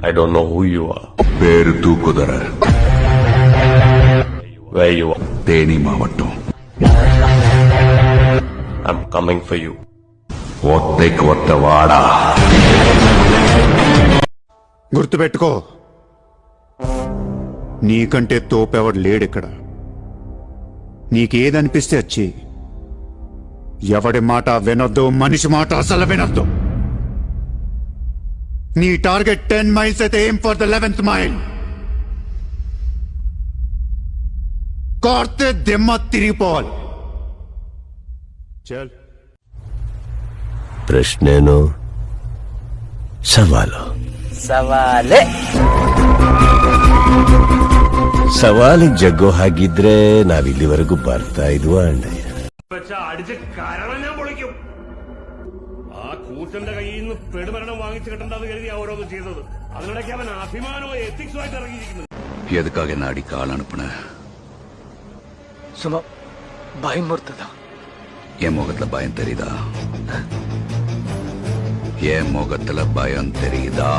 I don't know who you are. పేరు తూకుదర, Where you are. తేని మావట్టం. I'm coming for you. ఒత్త వాడా. గుర్తుపెట్టుకో, నీకంటే తోపెవడు లేడిక్కడ. నీకేదనిపిస్తే వచ్చి, ఎవడి మాట వినొద్దు, మనిషి మాట అసలు వినొద్దు. నీ టార్గెట్ 10 miles అయితే aim for the 11th mile. కార్తే దిమ్మ తిరిగిపోవాలి. చల్. ಪ್ರಶ್ನೆನೋ ಸವಾಲು? ಸವಾಲೇ. ಸವಾಲಿಗೆ ಜಗ್ಗೋ ಹಾಗಿದ್ರೆ ನಾವಿಲ್ಲಿವರೆಗೂ ಬರ್ತಾ ಇದ್ವಾ ಅಣ್ಣಯ್ಯ? അടിച്ച് കാരണം ഞാൻ പൊളിക്കും. ആ കൂട്ടന്റെ കയ്യിൽ നിന്ന് പെടുമരണം വാങ്ങിച്ചു കിട്ടണ്ടെന്ന് കരുതി ഓരോന്ന് ചെയ്തത്. അതിനിടയ്ക്ക് അവൻ അഭിമാനവും എത്തിക്സുമായിട്ട് ഇറങ്ങിയിരിക്കുന്നത്. எதுக்காக என்ன அடிக்க ஆள் அனுப்புன? சும்மா பயமுறுத்ததா? என் முகத்துல பயம் தெரியுதா? என் முகத்துல பயம் தெரியுதா?